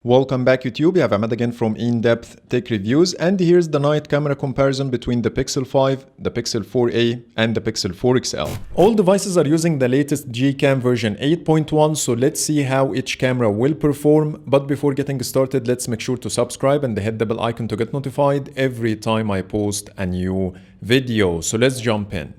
Welcome back YouTube, you have Ahmed again from In-Depth Tech Reviews, and here's the night camera comparison between the Pixel 5, the Pixel 4a and the Pixel 4 XL. All devices are using the latest Gcam version 8.1, so let's see how each camera will perform. But before getting started, let's make sure to subscribe and hit the bell icon to get notified every time I post a new video. So let's jump in.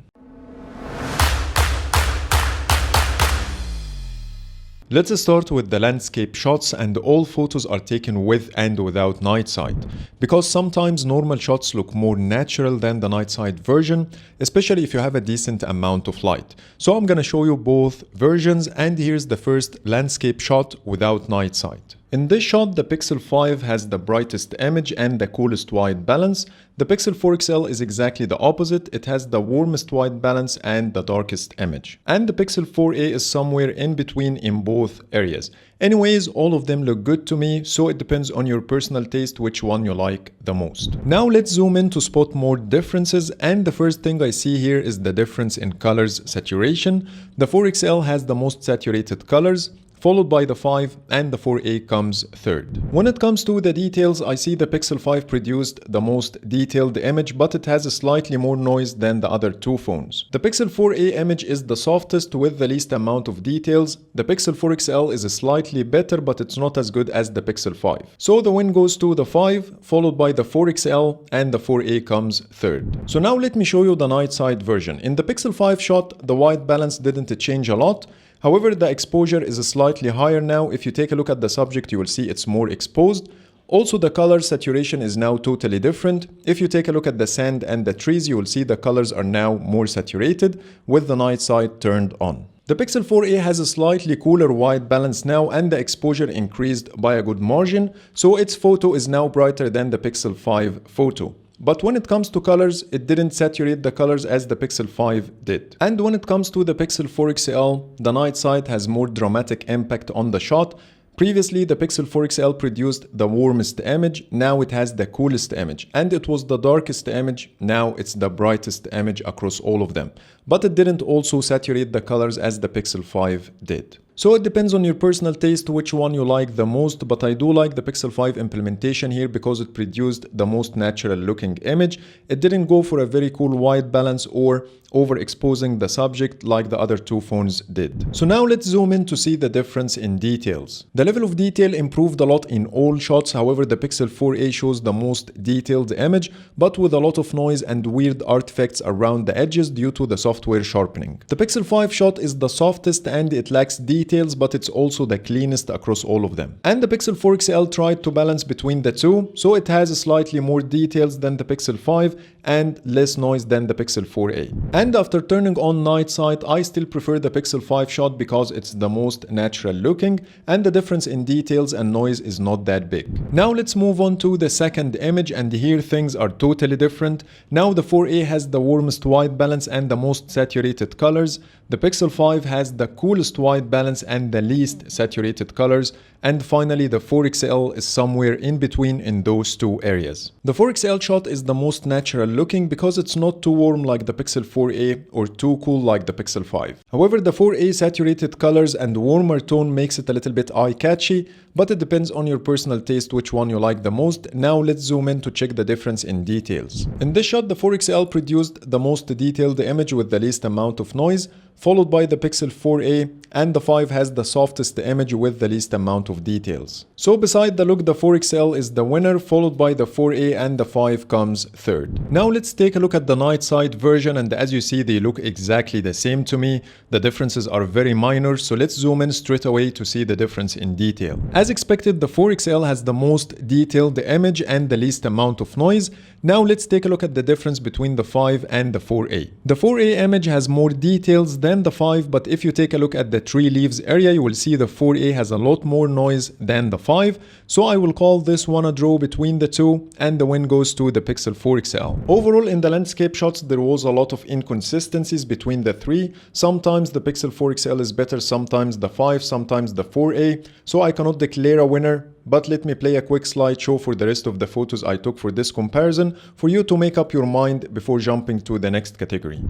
Let's start with the landscape shots, and all photos are taken with and without night sight, because sometimes normal shots look more natural than the night sight version, especially if you have a decent amount of light. So I'm gonna show you both versions, and here's the first landscape shot without night sight. In this shot, the Pixel 5 has the brightest image and the coolest white balance. The Pixel 4 XL is exactly the opposite. It has the warmest white balance and the darkest image. And the Pixel 4a is somewhere in between in both areas. Anyways, all of them look good to me, so it depends on your personal taste which one you like the most. Now let's zoom in to spot more differences, and the first thing I see here is the difference in colors saturation. The 4 XL has the most saturated colors, followed by the 5, and the 4a comes third. When it comes to the details, I see the Pixel 5 produced the most detailed image, but it has a slightly more noise than the other two phones. The Pixel 4a image is the softest with the least amount of details. The Pixel 4 XL is slightly better, but it's not as good as the Pixel 5. So the win goes to the 5, followed by the 4 XL, and the 4a comes third. So now let me show you the night side version. In the Pixel 5 shot, the white balance didn't change a lot. However, the exposure is slightly higher now. If you take a look at the subject, you will see it's more exposed. Also, the color saturation is now totally different. If you take a look at the sand and the trees, you will see the colors are now more saturated with the night side turned on. The Pixel 4a has a slightly cooler white balance now, and the exposure increased by a good margin, so its photo is now brighter than the Pixel 5 photo. But when it comes to colors, it didn't saturate the colors as the Pixel 5 did. And when it comes to the Pixel 4 XL, the night sight has more dramatic impact on the shot. Previously, the Pixel 4 XL produced the warmest image, now it has the coolest image. And it was the darkest image, now it's the brightest image across all of them. But it didn't also saturate the colors as the Pixel 5 did. So it depends on your personal taste which one you like the most, but I do like the Pixel 5 implementation here because it produced the most natural looking image. It didn't go for a very cool white balance or overexposing the subject like the other two phones did. So now let's zoom in to see the difference in details. The level of detail improved a lot in all shots. However, the Pixel 4a shows the most detailed image, but with a lot of noise and weird artifacts around the edges due to the software sharpening. The Pixel 5 shot is the softest and it lacks details, but it's also the cleanest across all of them. And the Pixel 4 XL tried to balance between the two, so it has slightly more details than the Pixel 5 and less noise than the Pixel 4a. And after turning on night sight, I still prefer the Pixel 5 shot because it's the most natural looking and the difference in details and noise is not that big. Now let's move on to the second image, and here things are totally different. Now the 4a has the warmest white balance and the most saturated colors. The Pixel 5 has the coolest white balance and the least saturated colors. And finally, the 4 XL is somewhere in between in those two areas. The 4 XL shot is the most natural looking because it's not too warm like the Pixel 4a or too cool like the Pixel 5. However, the 4a saturated colors and warmer tone makes it a little bit eye-catchy, but it depends on your personal taste which one you like the most. Now let's zoom in to check the difference in details. In this shot, the 4 XL produced the most detailed image with the least amount of noise, followed by the Pixel 4a, and the 5 has the softest image with the least amount of details. So beside the look, the 4 XL is the winner, followed by the 4a, and the 5 comes third. Now let's take a look at the night sight version, and as you see, they look exactly the same to me. The differences are very minor, so let's zoom in straight away to see the difference in detail. As expected, the 4 XL has the most detailed image and the least amount of noise. Now let's take a look at the difference between the 5 and the 4a. The 4a image has more details than the 5, but if you take a look at the tree leaves area, you will see the 4a has a lot more noise than the 5. So I will call this one a draw between the two, and the win goes to the Pixel 4 XL. Overall, in the landscape shots, there was a lot of inconsistencies between the three. Sometimes the Pixel 4 XL is better, sometimes the 5, sometimes the 4a. So I cannot declare a winner. But let me play a quick slideshow for the rest of the photos I took for this comparison for you to make up your mind before jumping to the next category.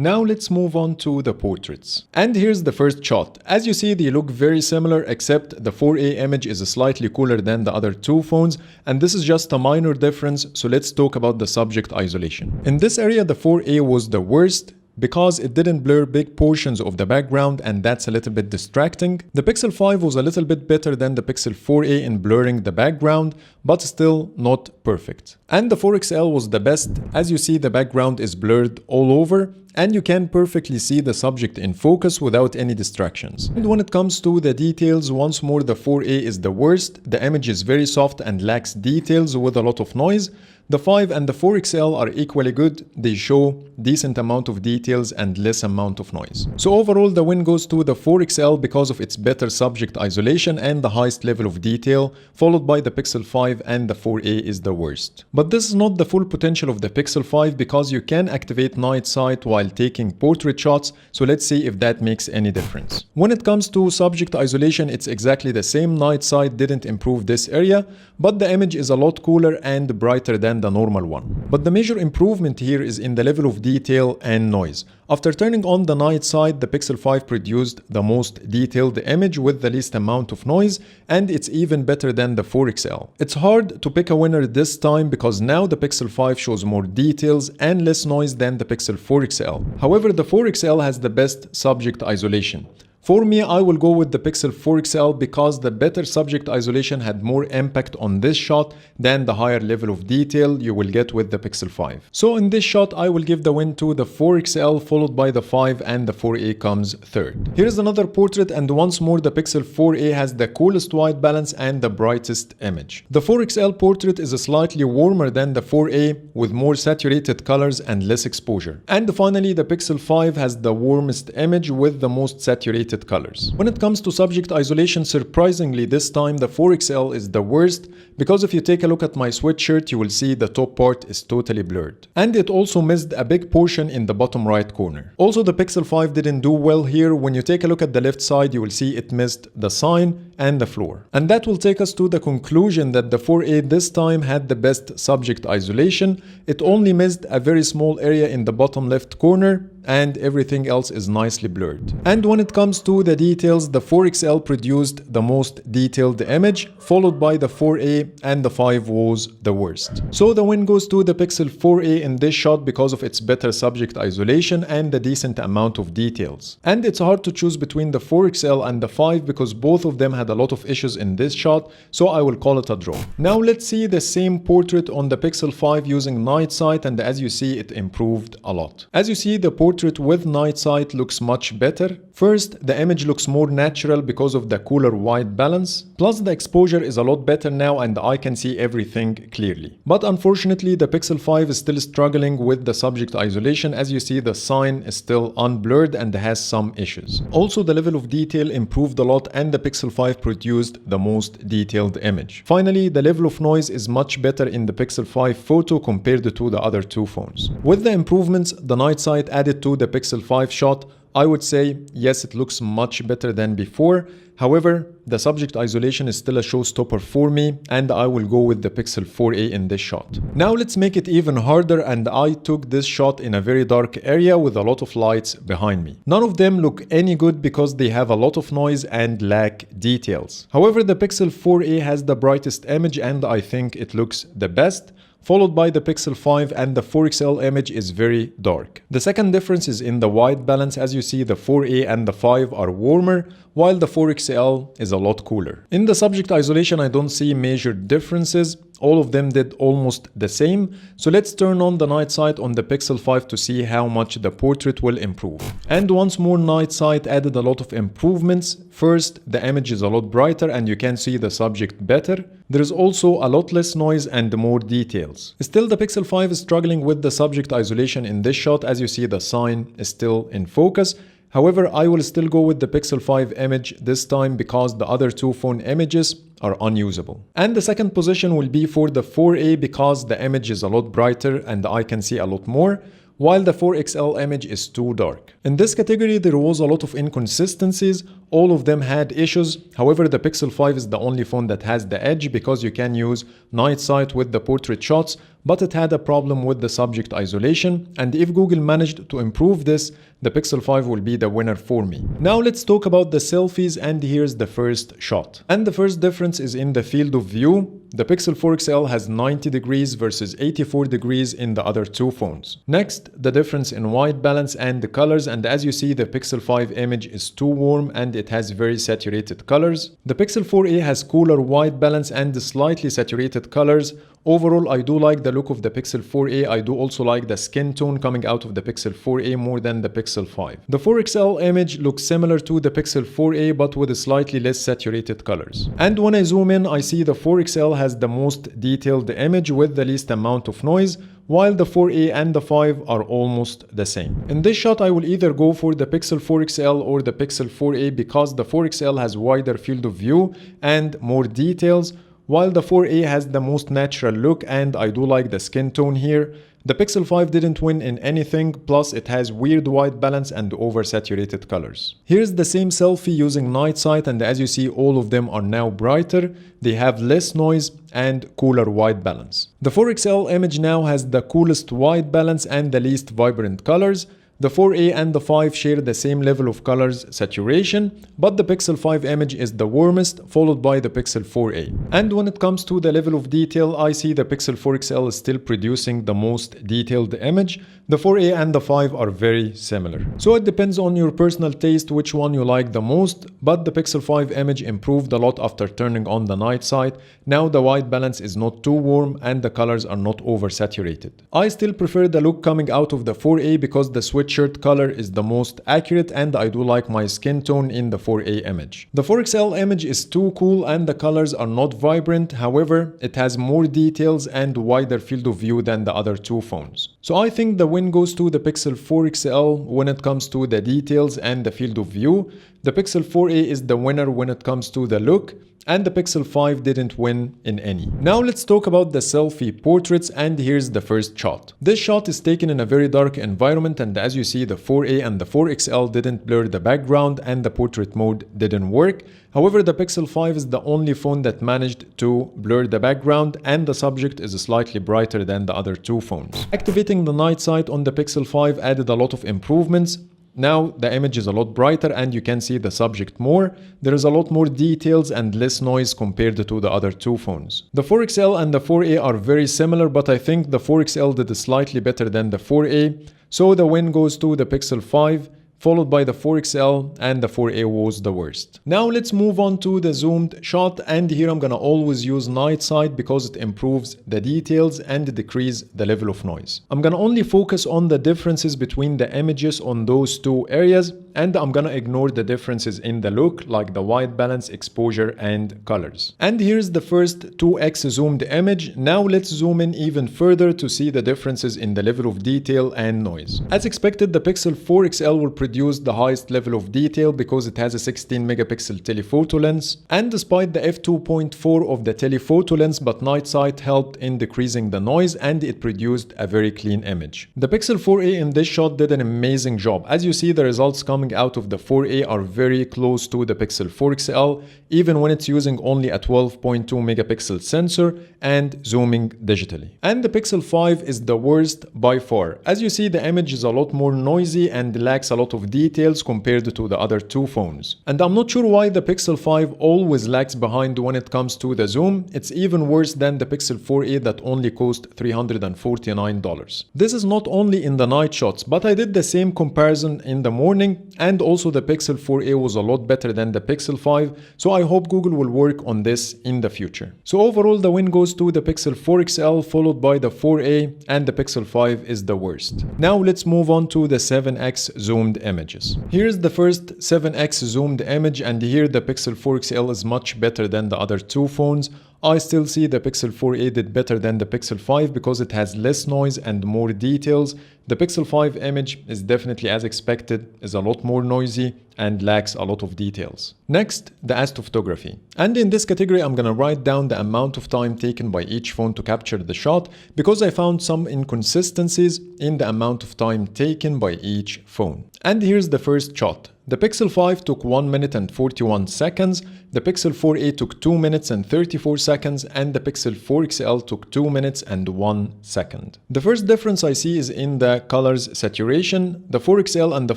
Now let's move on to the portraits. And here's the first shot. As you see, they look very similar, except the 4A image is slightly cooler than the other two phones, and this is just a minor difference, so let's talk about the subject isolation. In this area, the 4A was the worst, because it didn't blur big portions of the background, and that's a little bit distracting. The Pixel 5 was a little bit better than the Pixel 4a in blurring the background, but still not perfect. And the 4XL was the best. As you see, the background is blurred all over, and you can perfectly see the subject in focus without any distractions. And when it comes to the details, once more the 4a is the worst. The image is very soft and lacks details with a lot of noise. The 5 and the 4XL are equally good. They show decent amount of details and less amount of noise. So overall, the win goes to the 4XL because of its better subject isolation and the highest level of detail, followed by the Pixel 5, and the 4a is the worst. But this is not the full potential of the Pixel 5 because you can activate night sight while taking portrait shots, so let's see if that makes any difference. When it comes to subject isolation, it's exactly the same. Night sight didn't improve this area, but the image is a lot cooler and brighter than the normal one. But the major improvement here is in the level of detail and noise. After turning on the night sight, the Pixel 5 produced the most detailed image with the least amount of noise, and it's even better than the 4XL. It's hard to pick a winner this time because now the Pixel 5 shows more details and less noise than the Pixel 4XL. However, the 4XL has the best subject isolation. For me, I will go with the Pixel 4XL because the better subject isolation had more impact on this shot than the higher level of detail you will get with the Pixel 5. So in this shot, I will give the win to the 4XL, followed by the 5, and the 4a comes third. Here is another portrait, and once more the Pixel 4a has the coolest white balance and the brightest image. The 4XL portrait is slightly warmer than the 4a with more saturated colors and less exposure. And finally, the Pixel 5 has the warmest image with the most saturated colors. When it comes to subject isolation, surprisingly this time the 4XL is the worst, because if you take a look at my sweatshirt, you will see the top part is totally blurred. And it also missed a big portion in the bottom right corner. Also, the Pixel 5 didn't do well here. When you take a look at the left side, you will see it missed the sign and the floor. And that will take us to the conclusion that the 4a this time had the best subject isolation. It only missed a very small area in the bottom left corner, and everything else is nicely blurred. And when it comes to the details, the 4XL produced the most detailed image, followed by the 4a, and the 5 was the worst. So the win goes to the Pixel 4a in this shot because of its better subject isolation and the decent amount of details. And it's hard to choose between the 4XL and the 5 because both of them had a lot of issues in this shot, so I will call it a draw. Now let's see the same portrait on the Pixel 5 using night sight, and as you see, it improved a lot. As you see, the portrait with night sight looks much better. First, the image looks more natural because of the cooler white balance. Plus, the exposure is a lot better now and I can see everything clearly. But unfortunately, the Pixel 5 is still struggling with the subject isolation. As you see, the sign is still unblurred and has some issues. Also, the level of detail improved a lot and the Pixel 5 produced the most detailed image. Finally, the level of noise is much better in the Pixel 5 photo compared to the other two phones. With the improvements the night sight added to the Pixel 5 shot, I would say yes, it looks much better than before. However, the subject isolation is still a showstopper for me, and I will go with the Pixel 4a in this shot. Now let's make it even harder, and I took this shot in a very dark area with a lot of lights behind me. None of them look any good because they have a lot of noise and lack details. However, the Pixel 4a has the brightest image and I think it looks the best, followed by the Pixel 5, and the 4XL image is very dark. The second difference is in the white balance. As you see, the 4a and the 5 are warmer, while the 4XL is a lot cooler. In the subject isolation, I don't see major differences. All of them did almost the same. So let's turn on the night sight on the Pixel 5 to see how much the portrait will improve. And once more, night sight added a lot of improvements. First, the image is a lot brighter and you can see the subject better. There is also a lot less noise and more details. Still, the Pixel 5 is struggling with the subject isolation in this shot. As you see, the sign is still in focus. However, I will still go with the Pixel 5 image this time because the other two phone images are unusable. And the second position will be for the 4a because the image is a lot brighter and I can see a lot more, while the 4XL image is too dark. In this category, there was a lot of inconsistencies. all of them had issues. However, the Pixel 5 is the only phone that has the edge because you can use night sight with the portrait shots, but it had a problem with the subject isolation, and if Google managed to improve this, the Pixel 5 will be the winner for me. Now let's talk about the selfies, and here's the first shot. And the first difference is in the field of view. The Pixel 4 XL has 90 degrees versus 84 degrees in the other two phones. Next, the difference in white balance and the colors, and as you see, the Pixel 5 image is too warm and it has very saturated colors. The Pixel 4a has cooler white balance and slightly saturated colors. Overall, I do like the look of the Pixel 4a. I do also like the skin tone coming out of the Pixel 4a more than the Pixel 5. The 4 XL image looks similar to the Pixel 4a but with slightly less saturated colors. And when I zoom in, I see the 4 XL has the most detailed image with the least amount of noise, while the 4a and the 5 are almost the same. In this shot, I will either go for the Pixel 4 XL or the Pixel 4a because the 4 XL has wider field of view and more details, while the 4a has the most natural look, and I do like the skin tone here. The Pixel 5 didn't win in anything, plus it has weird white balance and oversaturated colors. Here's the same selfie using night sight, and as you see, all of them are now brighter. They have less noise and cooler white balance. The 4 XL image now has the coolest white balance and the least vibrant colors. The 4a and the 5 share the same level of colors saturation, but the Pixel 5 image is the warmest, followed by the Pixel 4a. And when it comes to the level of detail, I see the Pixel 4 XL is still producing the most detailed image. The 4a and the 5 are very similar. So it depends on your personal taste which one you like the most, but the Pixel 5 image improved a lot after turning on the night sight. Now the white balance is not too warm and the colors are not oversaturated. I still prefer the look coming out of the 4a because the sweatshirt color is the most accurate, and I do like my skin tone in the 4a image. The 4 XL image is too cool and the colors are not vibrant. However, it has more details and wider field of view than the other two phones. So I think the win goes to the Pixel 4 XL when it comes to the details and the field of view. The Pixel 4a is the winner when it comes to the look, and the Pixel 5 didn't win in any. Now let's talk about the selfie portraits, and here's the first shot. This shot is taken in a very dark environment, and as you see, the 4a and the 4 XL didn't blur the background and the portrait mode didn't work. However, the Pixel 5 is the only phone that managed to blur the background, and the subject is slightly brighter than the other two phones. Activating the night sight on the Pixel 5 added a lot of improvements. Now the image is a lot brighter and you can see the subject more. There is a lot more details and less noise compared to the other two phones. The 4 XL and the 4a are very similar, but I think the 4 XL did slightly better than the 4a. So the win goes to the Pixel 5, followed by the 4 XL, and the 4a was the worst. Now let's move on to the zoomed shot, and here I'm gonna always use night sight because it improves the details and decrease the level of noise. I'm gonna only focus on the differences between the images on those two areas, and I'm gonna ignore the differences in the look like the white balance, exposure, and colors. And here's the first 2x zoomed image. Now let's zoom in even further to see the differences in the level of detail and noise. As expected, the Pixel 4 XL will produce the highest level of detail because it has a 16 megapixel telephoto lens, and despite the f2.4 of the telephoto lens, but night sight helped in decreasing the noise and it produced a very clean image. The Pixel 4a in this shot did an amazing job. As you see, the results coming out of the 4a are very close to the Pixel 4 XL, even when it's using only a 12.2 megapixel sensor and zooming digitally. And the Pixel 5 is the worst by far. As you see, the image is a lot more noisy and lacks a lot of details compared to the other two phones. And I'm not sure why the Pixel 5 always lags behind when it comes to the zoom. It's even worse than the Pixel 4a that only cost $349. This is not only in the night shots, but I did the same comparison in the morning, and also the Pixel 4a was a lot better than the Pixel 5, so I hope Google will work on this in the future. So overall, the win goes to the Pixel 4 XL, followed by the 4a, and the Pixel 5 is the worst. Now let's move on to the 7x zoomed images. Here's the first 7x zoomed image, and here the Pixel 4 XL is much better than the other two phones. I still see the Pixel 4a did better than the Pixel 5 because it has less noise and more details. The Pixel 5 image is definitely, as expected, is a lot more noisy and lacks a lot of details. Next, the astrophotography. And in this category, I'm gonna write down the amount of time taken by each phone to capture the shot because I found some inconsistencies in the amount of time taken by each phone. And here's the first shot. The Pixel 5 took 1 minute and 41 seconds, the Pixel 4a took 2 minutes and 34 seconds, and the Pixel 4 XL took 2 minutes and 1 second. The first difference I see is in the colors saturation. The 4 XL and the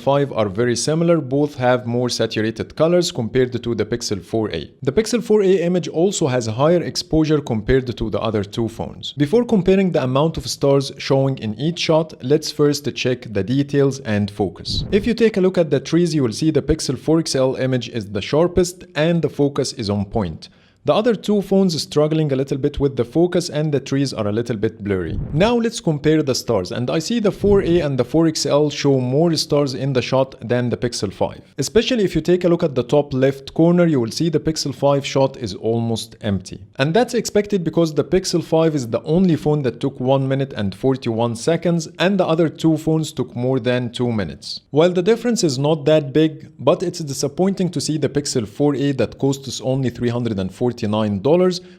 5 are very similar, both have more saturated colors compared to the Pixel 4a. The Pixel 4a image also has higher exposure compared to the other two phones. Before comparing the amount of stars showing in each shot, let's first check the details and focus. If you take a look at the trees, you will see the Pixel 4 XL image is the sharpest and the focus is on point. The other two phones struggling a little bit with the focus and the trees are a little bit blurry. Now let's compare the stars, and I see the 4a and the 4 XL show more stars in the shot than the Pixel 5. Especially if you take a look at the top left corner, you will see the Pixel 5 shot is almost empty. And that's expected because the Pixel 5 is the only phone that took 1 minute and 41 seconds and the other two phones took more than 2 minutes. While the difference is not that big, but it's disappointing to see the Pixel 4a that costs only $349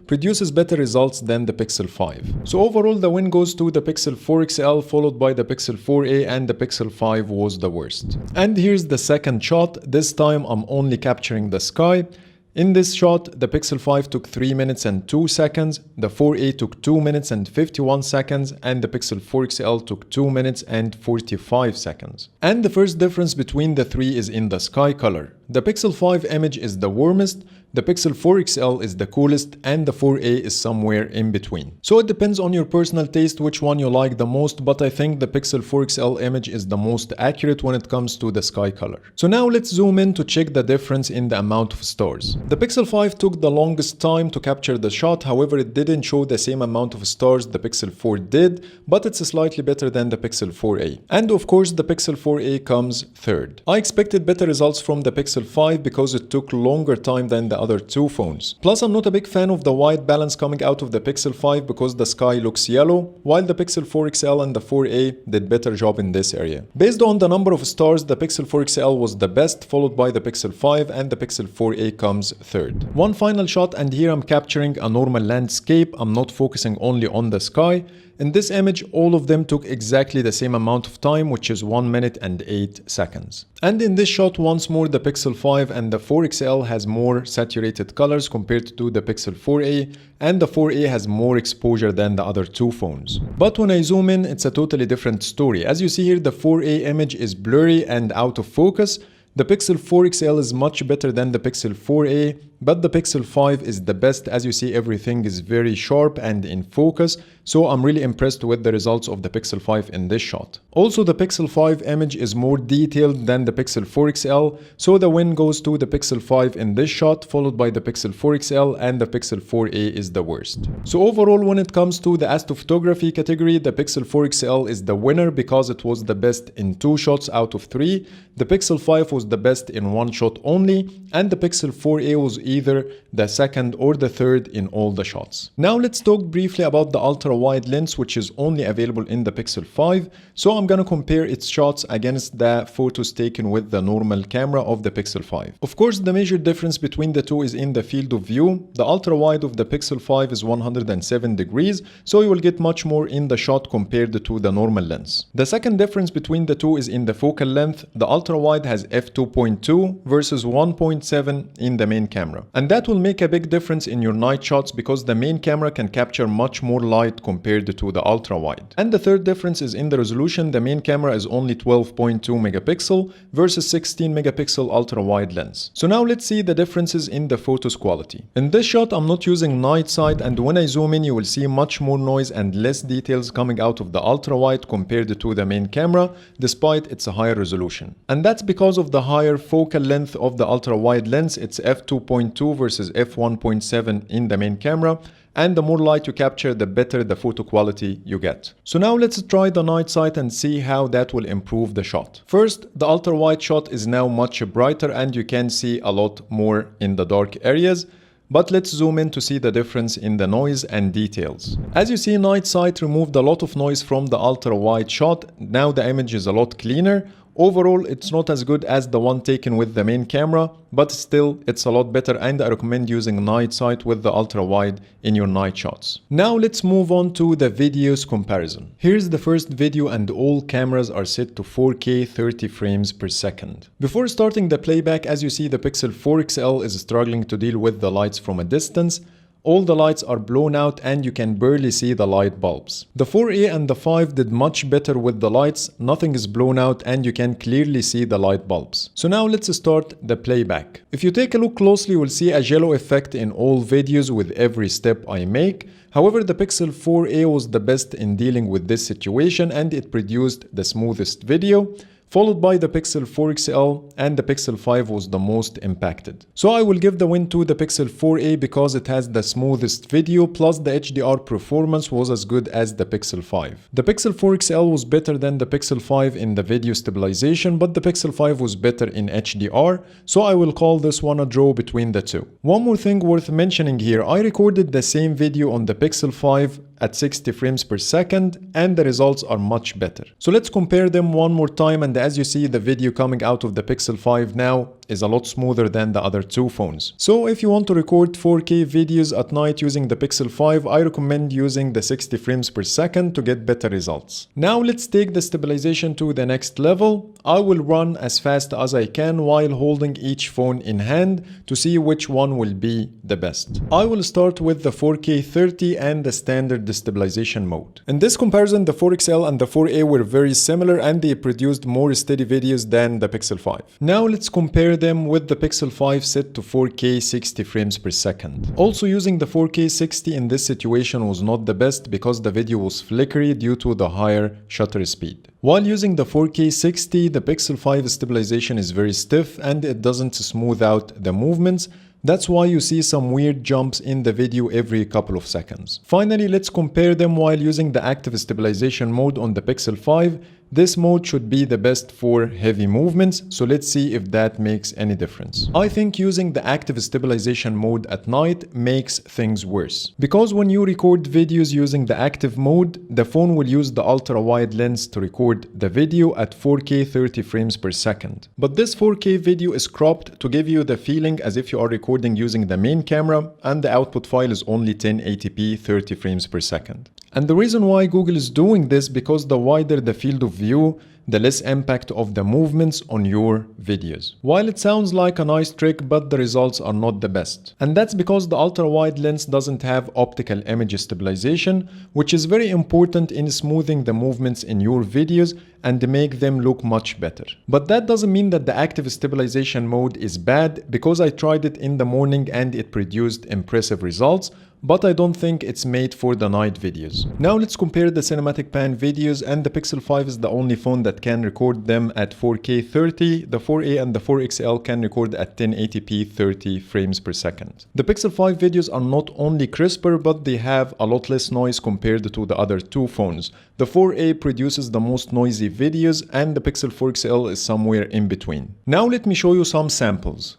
produces better results than the Pixel 5. So overall the win goes to the Pixel 4 XL followed by the Pixel 4a, and the Pixel 5 was the worst. And here's the second shot. This time I'm only capturing the sky. In this shot, the Pixel 5 took 3 minutes and 2 seconds, the 4a took 2 minutes and 51 seconds, and the Pixel 4 XL took 2 minutes and 45 seconds. And the first difference between the three is in the sky color. The Pixel 5 image is the warmest, the Pixel 4 XL is the coolest, and the 4a is somewhere in between. So it depends on your personal taste which one you like the most, but I think the Pixel 4 XL image is the most accurate when it comes to the sky color. So now let's zoom in to check the difference in the amount of stars. The Pixel 5 took the longest time to capture the shot, however it didn't show the same amount of stars the Pixel 4 did, but it's slightly better than the Pixel 4a. And of course the Pixel 4a comes third. I expected better results from the Pixel 5 because it took longer time than the other two phones. Plus I'm not a big fan of the white balance coming out of the Pixel 5 because the sky looks yellow, while the Pixel 4 XL and the 4a did better job in this area. Based on the number of stars, the Pixel 4 XL was the best, followed by the Pixel 5, and the Pixel 4a comes third. One final shot, and here I'm capturing a normal landscape. I'm not focusing only on the sky. In this image, all of them took exactly the same amount of time, which is 1 minute and 8 seconds. And in this shot, once more, the Pixel 5 and the 4 XL has more saturated colors compared to the Pixel 4a, and the 4a has more exposure than the other two phones. But when I zoom in, it's a totally different story. As you see here, the 4a image is blurry and out of focus. The Pixel 4 XL is much better than the Pixel 4a, but the Pixel 5 is the best. As you see, everything is very sharp and in focus, so I'm really impressed with the results of the Pixel 5 in this shot. Also, the Pixel 5 image is more detailed than the Pixel 4 XL, so the win goes to the Pixel 5 in this shot, followed by the Pixel 4 XL, and the Pixel 4a is the worst. So overall, when it comes to the astrophotography category, the Pixel 4 XL is the winner because it was the best in 2 shots out of 3. The Pixel 5 was the best in 1 shot only, and the Pixel 4a was either the second or the third in all the shots. Now let's talk briefly about the ultra-wide lens, which is only available in the Pixel 5. So I'm gonna compare its shots against the photos taken with the normal camera of the Pixel 5. Of course, the major difference between the two is in the field of view. The ultra-wide of the Pixel 5 is 107 degrees, so you will get much more in the shot compared to the normal lens. The second difference between the two is in the focal length. The ultra-wide has f2.2 versus 1.7 in the main camera. And that will make a big difference in your night shots because the main camera can capture much more light compared to the ultra-wide. And the third difference is in the resolution. The main camera is only 12.2 megapixel versus 16 megapixel ultra-wide lens. So now let's see the differences in the photos quality. In this shot, I'm not using night sight, and when I zoom in, you will see much more noise and less details coming out of the ultra-wide compared to the main camera, despite its higher resolution. And that's because of the higher focal length of the ultra-wide lens. It's f2.2 versus f1.7 in the main camera, and the more light you capture, the better the photo quality you get. So now let's try the night sight and see how that will improve the shot. First, the ultra-wide shot is now much brighter and you can see a lot more in the dark areas. But let's zoom in to see the difference in the noise and details. As you see, night sight removed a lot of noise from the ultra-wide shot. Now the image is a lot cleaner. Overall, it's not as good as the one taken with the main camera, but still, it's a lot better and I recommend using night sight with the ultra-wide in your night shots. Now let's move on to the videos comparison. Here's the first video and all cameras are set to 4K 30 frames per second. Before starting the playback, as you see, the Pixel 4 XL is struggling to deal with the lights from a distance. All the lights are blown out and you can barely see the light bulbs. The 4A and the 5 did much better with the lights, nothing is blown out and you can clearly see the light bulbs. So now let's start the playback. If you take a look closely, you will see a jello effect in all videos with every step I make. However, the Pixel 4a was the best in dealing with this situation and it produced the smoothest video, followed by the Pixel 4 XL, and the Pixel 5 was the most impacted. So I will give the win to the Pixel 4a because it has the smoothest video, plus the HDR performance was as good as the Pixel 5. The Pixel 4 XL was better than the Pixel 5 in the video stabilization, but the Pixel 5 was better in HDR, so I will call this one a draw between the two. One more thing worth mentioning here, I recorded the same video on the Pixel 5 at 60 frames per second and the results are much better. So let's compare them one more time, and as you see, the video coming out of the Pixel 5 now is a lot smoother than the other two phones. So if you want to record 4K videos at night using the Pixel 5, I recommend using the 60 frames per second to get better results. Now let's take the stabilization to the next level. I will run as fast as I can while holding each phone in hand to see which one will be the best. I will start with the 4K 30 and the standard stabilization mode. In this comparison, the 4XL and the 4A were very similar and they produced more steady videos than the Pixel 5. Now let's compare them with the Pixel 5 set to 4K 60 frames per second. Also, using the 4K 60 in this situation was not the best because the video was flickery due to the higher shutter speed. While using the 4K 60, the Pixel 5 stabilization is very stiff and it doesn't smooth out the movements. That's why you see some weird jumps in the video every couple of seconds. Finally, let's compare them while using the active stabilization mode on the Pixel 5. This mode should be the best for heavy movements, so let's see if that makes any difference. I think using the active stabilization mode at night makes things worse. Because when you record videos using the active mode, the phone will use the ultra-wide lens to record the video at 4K 30 frames per second. But this 4K video is cropped to give you the feeling as if you are recording using the main camera, and the output file is only 1080p 30 frames per second. And the reason why Google is doing this, because the wider the field of view, the less impact of the movements on your videos. While it sounds like a nice trick, but the results are not the best. And that's because the ultra-wide lens doesn't have optical image stabilization, which is very important in smoothing the movements in your videos and make them look much better. But that doesn't mean that the active stabilization mode is bad, because I tried it in the morning and it produced impressive results, but I don't think it's made for the night videos. Now let's compare the cinematic pan videos, and the Pixel 5 is the only phone that can record them at 4K 30. The 4A and the 4XL can record at 1080p 30 frames per second. The Pixel 5 videos are not only crisper, but they have a lot less noise compared to the other two phones. The 4A produces the most noisy videos and the Pixel 4 XL is somewhere in between. Now let me show you some samples.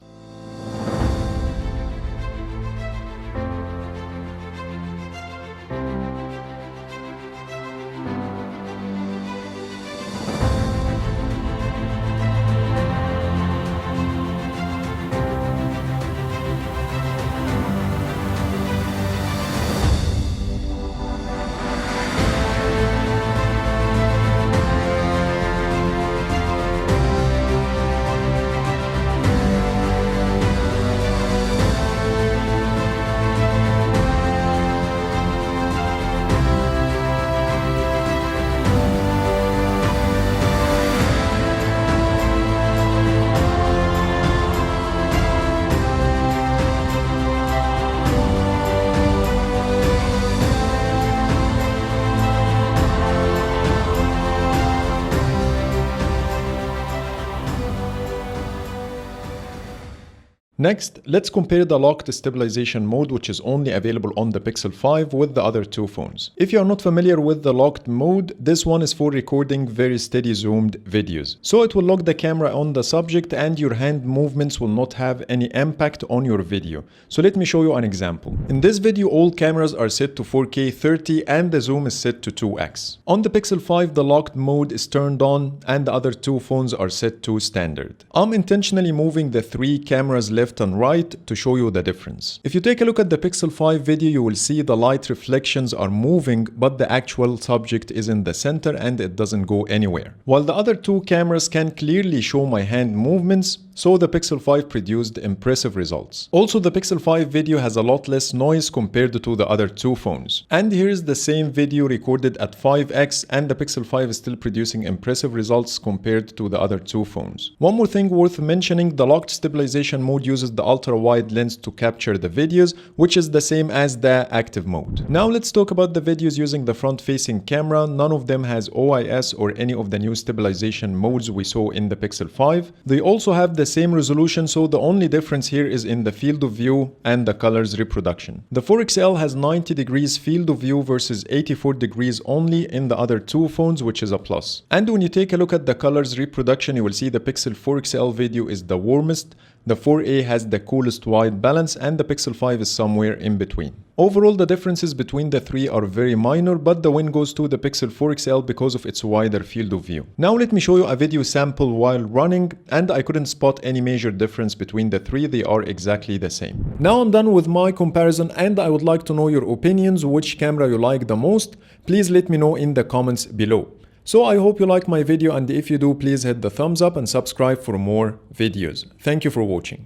Next, let's compare the locked stabilization mode, which is only available on the Pixel 5, with the other two phones. If you are not familiar with the locked mode, this one is for recording very steady zoomed videos. So it will lock the camera on the subject and your hand movements will not have any impact on your video. So let me show you an example. In this video, all cameras are set to 4K 30 and the zoom is set to 2x. On the Pixel 5, the locked mode is turned on and the other two phones are set to standard. I'm intentionally moving the three cameras left and right to show you the difference. If you take a look at the Pixel 5 video, you will see the light reflections are moving, but the actual subject is in the center and it doesn't go anywhere. While the other two cameras can clearly show my hand movements, so the Pixel 5 produced impressive results. Also, the Pixel 5 video has a lot less noise compared to the other two phones. And here is the same video recorded at 5x and the Pixel 5 is still producing impressive results compared to the other two phones. One more thing worth mentioning, the locked stabilization mode uses the ultra-wide lens to capture the videos, which is the same as the active mode. Now let's talk about the videos using the front-facing camera. None of them has OIS or any of the new stabilization modes we saw in the Pixel 5. They also have the same resolution, so the only difference here is in the field of view and the colors reproduction. The 4XL has 90 degrees field of view versus 84 degrees only in the other two phones, which is a plus. And when you take a look at the colors reproduction, you will see the Pixel 4XL video is the warmest, the 4A has the coolest white balance, and the Pixel 5 is somewhere in between. Overall, the differences between the three are very minor, but the win goes to the Pixel 4XL because of its wider field of view. Now let me show you a video sample while running, and I couldn't spot any major difference between the three. They are exactly the same. Now I'm done with my comparison and I would like to know your opinions, which camera you like the most. Please let me know in the comments below. So I hope you like my video, and if you do, please hit the thumbs up and subscribe for more videos. Thank you for watching.